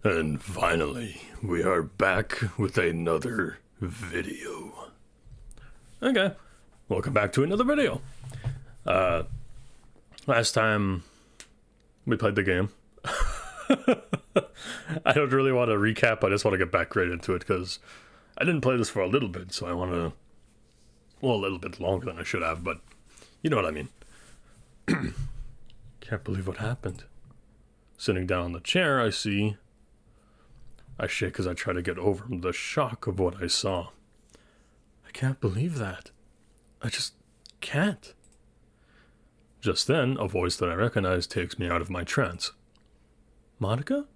And finally, we are back with another video. Okay, welcome back to another video. Last time we played the game. I don't really want to recap, I just want to get back right into it, because I didn't play this for a little bit, so I want to... Well, a little bit longer than I should have, but you know what I mean. Can't believe what happened. Sitting down on the chair, I see... I shake as I try to get over the shock of what I saw. I can't believe that. I just can't. Just then, a voice that I recognize takes me out of my trance. Monica?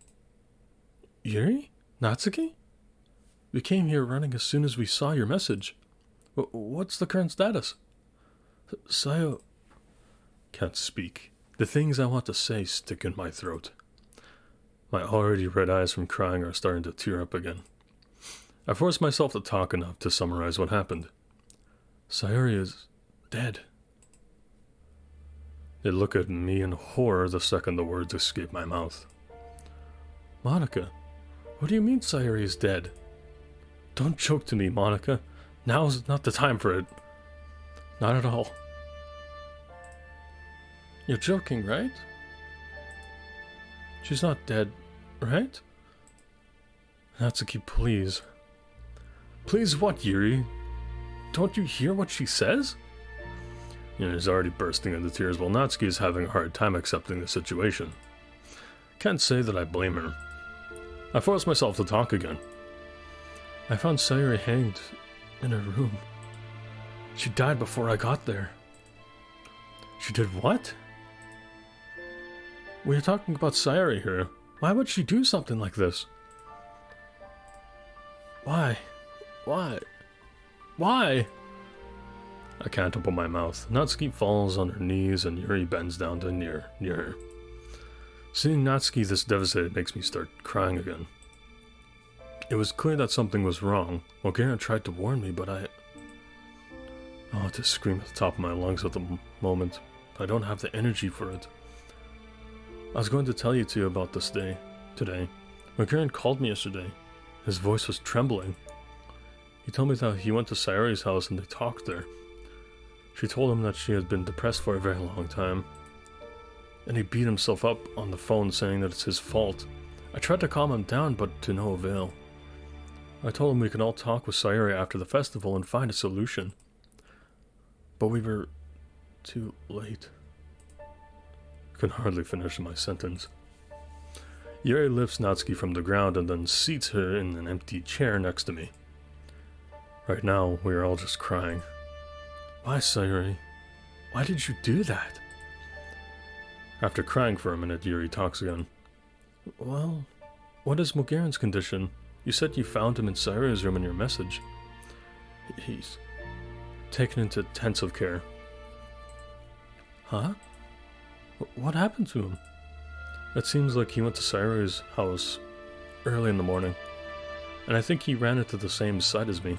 Yuri? Natsuki? We came here running as soon as we saw your message. What's the current status? Sayo... Can't speak. The things I want to say stick in my throat. My already red eyes from crying are starting to tear up again. I force myself to talk enough to summarize what happened. Sayuri is dead. They look at me in horror the second the words escape my mouth. Monica, what do you mean Sayuri is dead? Don't joke to me, Monica. Now's not the time for it. Not at all. You're joking, right? She's not dead, right? Natsuki, please. Please what, Yuri? Don't you hear what she says? Yuri's already bursting into tears while Natsuki is having a hard time accepting the situation. Can't say that I blame her. I force myself to talk again. I found Sayuri hanged in her room. She died before I got there. She did what? We're talking about Sayuri here. Why would she do something like this? Why? Why? Why? I can't open my mouth. Natsuki falls on her knees and Yuri bends down to near her. Seeing Natsuki this devastated makes me start crying again. It was clear that something was wrong. Mogera tried to warn me, but I want to scream at the top of my lungs at the moment, but I don't have the energy for it. I was going to tell you two about this day, today. Mogera called me yesterday. His voice was trembling. He told me that he went to Sayuri's house and they talked there. She told him that she had been depressed for a very long time. And he beat himself up on the phone saying that it's his fault. I tried to calm him down, but to no avail. I told him we could all talk with Sayuri after the festival and find a solution. But we were too late. I can hardly finish my sentence. Yuri lifts Natsuki from the ground and then seats her in an empty chair next to me. Right now, we are all just crying. Why, Sayuri? Why did you do that? After crying for a minute, Yuri talks again. Well, what is Mogeran's condition? You said you found him in Sayuri's room in your message. He's taken into intensive care. Huh? What happened to him? It seems like he went to Sayuri's house early in the morning, and I think he ran into the same site as me.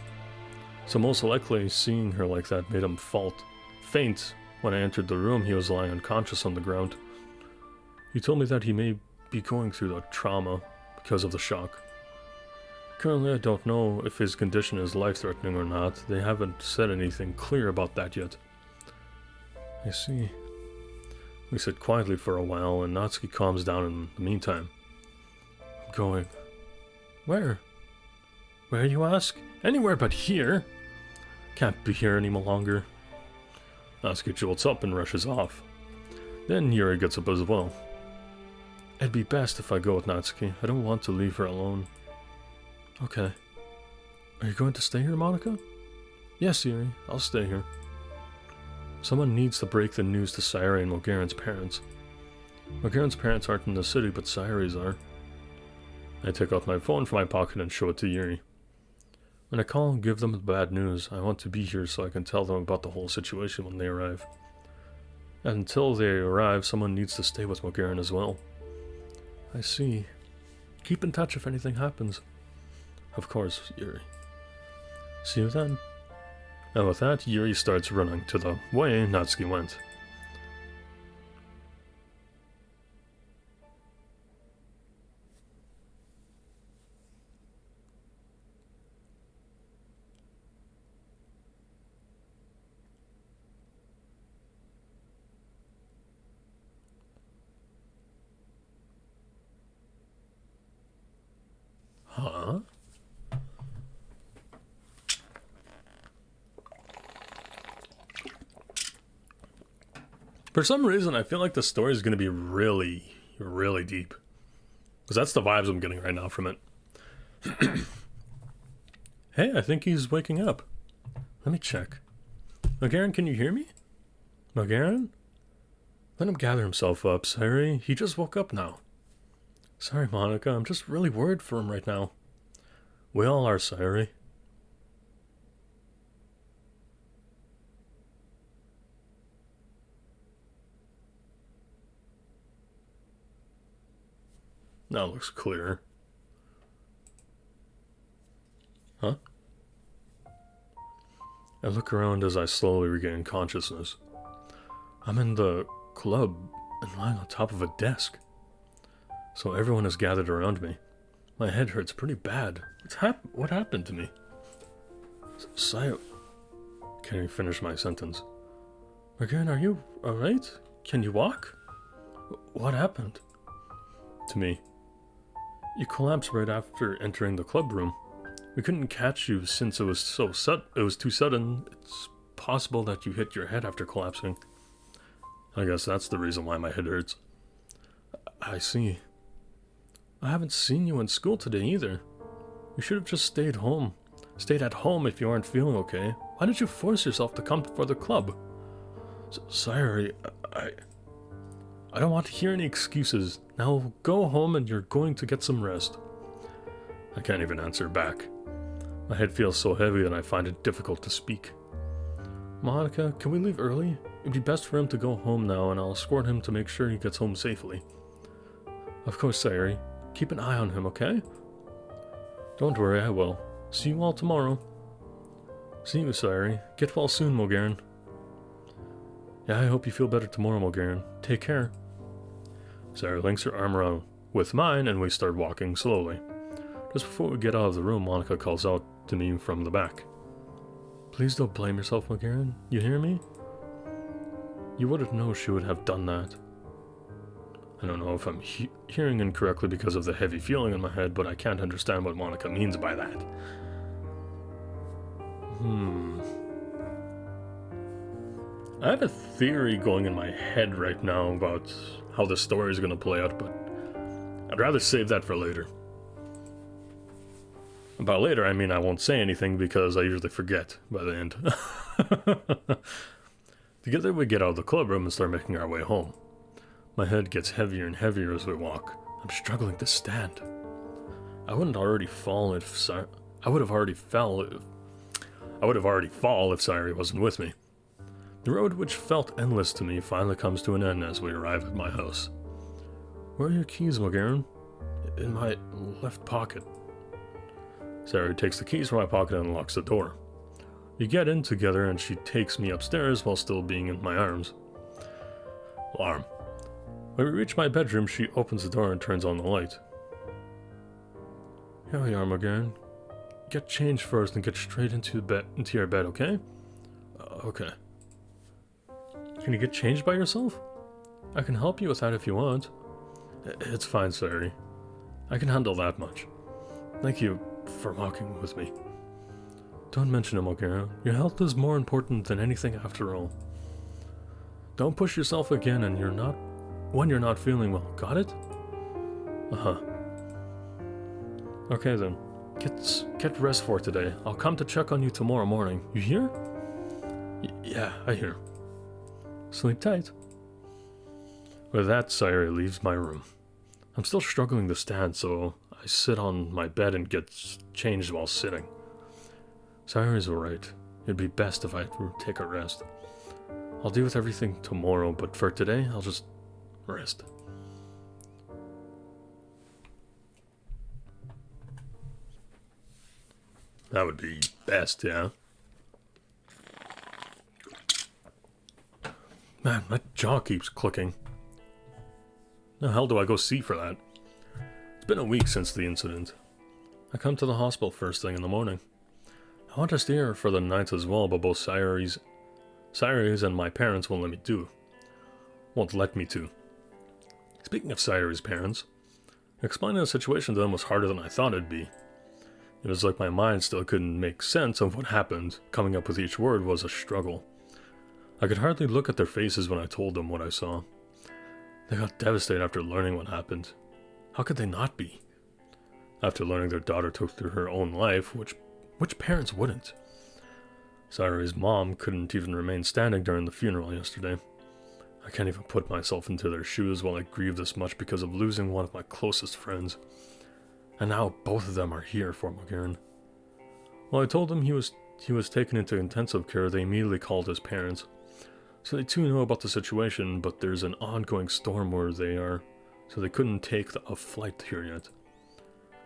So most likely, seeing her like that made him faint. When I entered the room, he was lying unconscious on the ground. He told me that he may be going through the trauma because of the shock. Currently, I don't know if his condition is life-threatening or not. They haven't said anything clear about that yet. I see. We sit quietly for a while, and Natsuki calms down in the meantime. I'm going. Where? Where, you ask? Anywhere but here. Can't be here any longer. Natsuki jolts up and rushes off. Then Yuri gets up as well. It'd be best if I go with Natsuki. I don't want to leave her alone. Okay. Are you going to stay here, Monica? Yes, Yuri. I'll stay here. Someone needs to break the news to Sayuri and Mogeran's parents. Mogeran's parents aren't in the city, but Sayuri's are. I take out my phone from my pocket and show it to Yuri. When I call and give them the bad news, I want to be here so I can tell them about the whole situation when they arrive. And until they arrive, someone needs to stay with Mogeran as well. I see. Keep in touch if anything happens. Of course, Yuri. See you then. And with that, Yuri starts running to the way Natsuki went. Huh? For some reason, I feel like the story is going to be really, really deep. Because that's the vibes I'm getting right now from it. Hey, I think he's waking up. Let me check. Garen, can you hear me? Garen? Let him gather himself up, Sayuri. He just woke up now. Sorry, Monica. I'm just really worried for him right now. We all are, Sayuri. Now it looks clearer. Huh? I look around as I slowly regain consciousness. I'm in the club and lying on top of a desk. So everyone is gathered around me. My head hurts pretty bad. What happened to me? Sayo... Can't even finish my sentence. Again, are you alright? Can you walk? What happened? To me. You collapsed right after entering the club room. We couldn't catch you since it was too sudden. It's possible that you hit your head after collapsing. I guess that's the reason why my head hurts. I see. I haven't seen you in school today either. You should have just stayed at home if you aren't feeling okay. Why did you force yourself to come for the club? Sorry, I don't want to hear any excuses. Now go home and you're going to get some rest. I can't even answer back. My head feels so heavy that I find it difficult to speak. Monica, can we leave early? It'd be best for him to go home now, and I'll escort him to make sure he gets home safely. Of course, Sayuri. Keep an eye on him, okay? Don't worry, I will. See you all tomorrow. See you, Sayuri. Get well soon, Mogarin. Yeah, I hope you feel better tomorrow, Mogarin. Take care. Sayuri links her arm around with mine, and we start walking slowly. Just before we get out of the room, Monica calls out to me from the back. Please don't blame yourself, Mogarin. You hear me? You wouldn't know she would have done that. I don't know if I'm hearing incorrectly because of the heavy feeling in my head, but I can't understand what Monica means by that. I have a theory going in my head right now about how the story is going to play out, but I'd rather save that for later. By later, I mean I won't say anything because I usually forget by the end. Together we get out of the club room and start making our way home. My head gets heavier and heavier as we walk. I'm struggling to stand. I would have already fallen if Sayuri wasn't with me. The road, which felt endless to me, finally comes to an end as we arrive at my house. Where are your keys, Mogarin? In my left pocket. Sayuri takes the keys from my pocket and unlocks the door. We get in together and she takes me upstairs while still being in my arms. Alarm. When we reach my bedroom, she opens the door and turns on the light. Here we are, Mogarin. Get changed first and get straight into your bed, okay? Okay. Can you get changed by yourself? I can help you with that if you want. It's fine, Sayuri. I can handle that much. Thank you for walking with me. Don't mention it, Mogarin. Your health is more important than anything after all. Don't push yourself again when you're not feeling well. Got it? Uh-huh. Okay then. Get rest for today. I'll come to check on you tomorrow morning. You hear? Yeah, I hear. Sleep tight. With that, Sayuri leaves my room. I'm still struggling to stand, so I sit on my bed and get changed while sitting. Sayuri's alright. It'd be best if I take a rest. I'll deal with everything tomorrow, but for today, I'll just rest. That would be best, yeah. Man, my jaw keeps clicking. How the hell do I go see for that? It's been a week since the incident. I come to the hospital first thing in the morning. I want to stay here for the night as well, but both Sayuri's and my parents won't let me to. Speaking of Sayuri's parents, explaining the situation to them was harder than I thought it'd be. It was like my mind still couldn't make sense of what happened. Coming up with each word was a struggle. I could hardly look at their faces when I told them what I saw. They got devastated after learning what happened. How could they not be? After learning their daughter took through her own life, which parents wouldn't? Sayuri's mom couldn't even remain standing during the funeral yesterday. I can't even put myself into their shoes while I grieve this much because of losing one of my closest friends. And now both of them are here for Mogaren. When I told them he was taken into intensive care, they immediately called his parents. So they too know about the situation, but there's an ongoing storm where they are, so they couldn't take a flight here yet.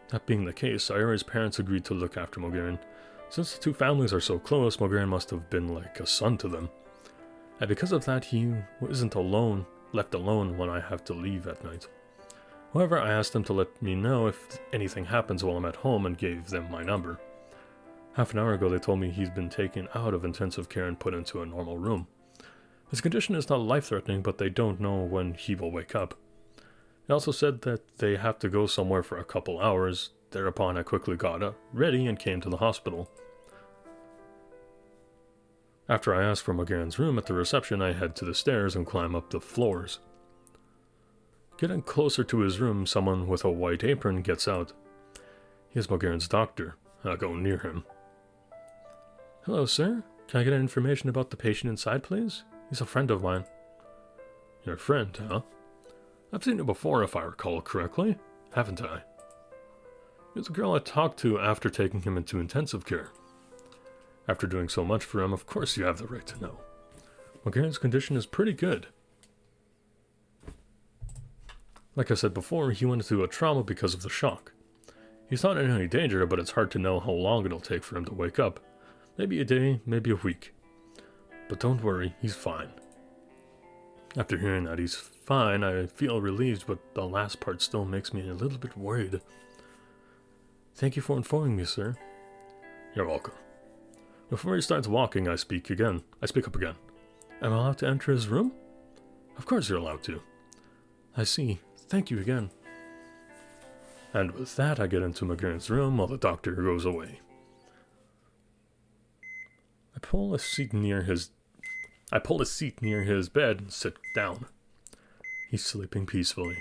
That being the case, Sayuri's parents agreed to look after Mogaren. Since the two families are so close, Mogaren must have been like a son to them. And because of that, he isn't left alone when I have to leave at night. However, I asked them to let me know if anything happens while I'm at home and gave them my number. Half an hour ago, they told me he's been taken out of intensive care and put into a normal room. His condition is not life-threatening, but they don't know when he will wake up. They also said that they have to go somewhere for a couple hours. Thereupon, I quickly got up, ready, and came to the hospital. After I asked for Mogaren's room at the reception, I head to the stairs and climb up the floors. Getting closer to his room, someone with a white apron gets out. He is Mogaren's doctor. I go near him. "Hello, sir. Can I get any information about the patient inside, please? He's a friend of mine." "Your friend, huh? I've seen you before, if I recall correctly, haven't I?" "You're the girl I talked to after taking him into intensive care. After doing so much for him, of course you have the right to know. Mogaren's condition is pretty good. Like I said before, he went through a trauma because of the shock. He's not in any danger, but it's hard to know how long it'll take for him to wake up. Maybe a day, maybe a week. But don't worry, he's fine." After hearing that he's fine, I feel relieved, but the last part still makes me a little bit worried. "Thank you for informing me, sir." "You're welcome. Before he starts walking, I speak up again. Am I allowed to enter his room?" "Of course you're allowed to." "I see. Thank you again." And with that, I get into Mogaren's room while the doctor goes away. I pull a seat near his bed and sit down. He's sleeping peacefully.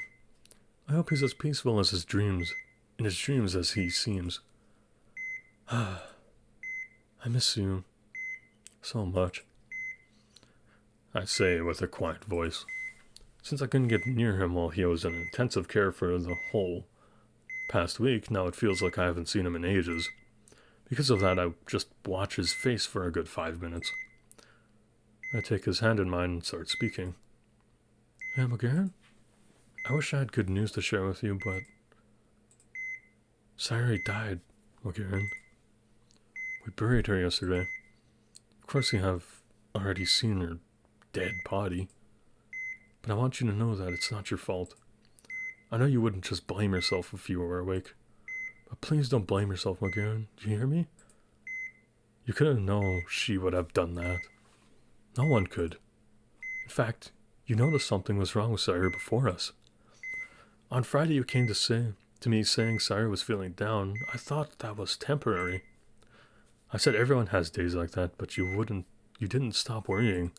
I hope he's as peaceful as in his dreams as he seems. I miss you so much, I say with a quiet voice. Since I couldn't get near him while he was in intensive care for the whole past week, now it feels like I haven't seen him in ages. Because of that, I just watch his face for a good 5 minutes. I take his hand in mine and start speaking. "Hey, Mogaren? I wish I had good news to share with you, but Sayuri died, Mogaren. We buried her yesterday. Of course you have already seen her dead body. But I want you to know that it's not your fault. I know you wouldn't just blame yourself if you were awake. But please don't blame yourself, Mogaren. Do you hear me? You couldn't know she would have done that. No one could. In fact, you noticed something was wrong with Sayuri before us. On Friday you came to me saying Sayuri was feeling down. I thought that was temporary. I said everyone has days like that, but you didn't stop worrying.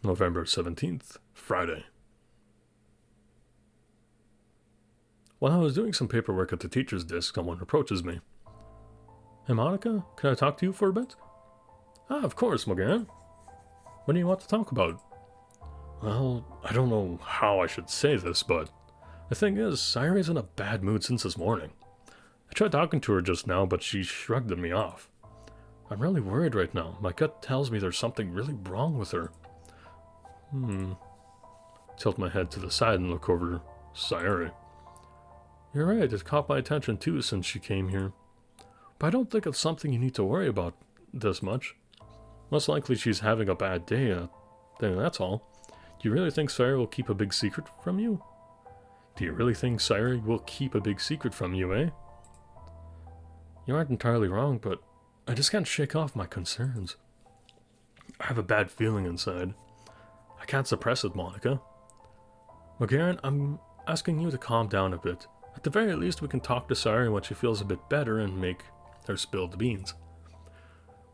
November 17th, Friday. While I was doing some paperwork at the teacher's desk, someone approaches me. "Hey Monica, can I talk to you for a bit?" "Ah, of course, Mogaren. What do you want to talk about?" "Well, I don't know how I should say this, but the thing is, Sayuri's in a bad mood since this morning. I tried talking to her just now, but she shrugged me off. I'm really worried right now. My gut tells me there's something really wrong with her." Tilt my head to the side and look over Sayuri. "You're right, it caught my attention too since she came here. But I don't think it's something you need to worry about this much. Most likely she's having a bad day, then that's all. Do you really think Sayuri will keep a big secret from you? You aren't entirely wrong, but I just can't shake off my concerns. I have a bad feeling inside. I can't suppress it, Monica. Garen, I'm asking you to calm down a bit. At the very least, we can talk to Sayuri when she feels a bit better and make her spill the beans.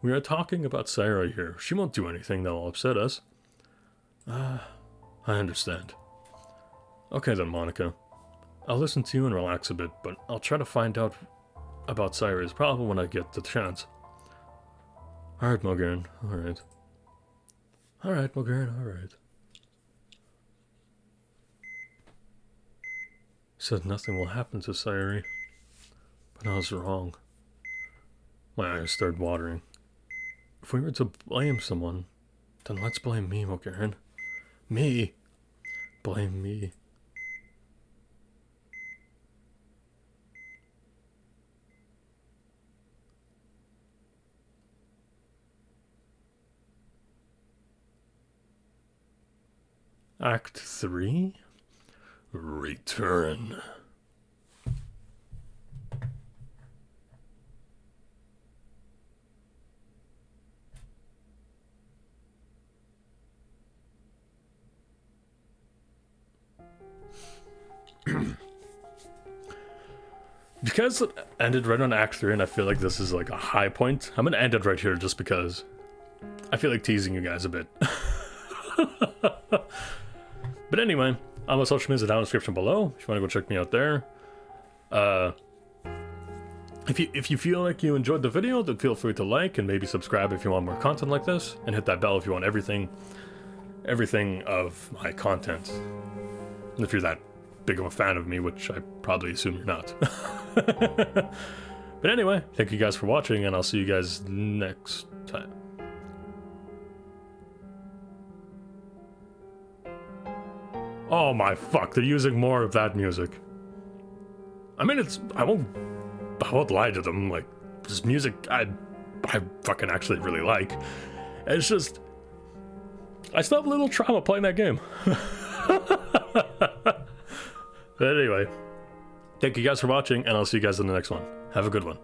We are talking about Sayuri here. She won't do anything that will upset us. I understand. Okay then, Monica. I'll listen to you and relax a bit, but I'll try to find out about Sayuri's problem when I get the chance. Alright, Mogaran. Alright. Alright, Mogaran. Alright. Said nothing will happen to Sayuri. But I was wrong. My eyes started watering. If we were to blame someone, then let's blame me, Mogaran. Me? Blame me. Act 3? Return. Because it ended right on Act 3 and I feel like this is like a high point, I'm gonna end it right here just because I feel like teasing you guys a bit. But anyway, all my social media down in the description below if you want to go check me out there. If you feel like you enjoyed the video, then feel free to like and maybe subscribe if you want more content like this, and hit that bell if you want everything of my content. If you're that big of a fan of me, which I probably assume you're not. But anyway, thank you guys for watching, and I'll see you guys next time. Oh my fuck, they're using more of that music. I mean, I won't lie to them, like, this music I fucking actually really like. It's just, I still have a little trauma playing that game. But anyway, thank you guys for watching, and I'll see you guys in the next one. Have a good one.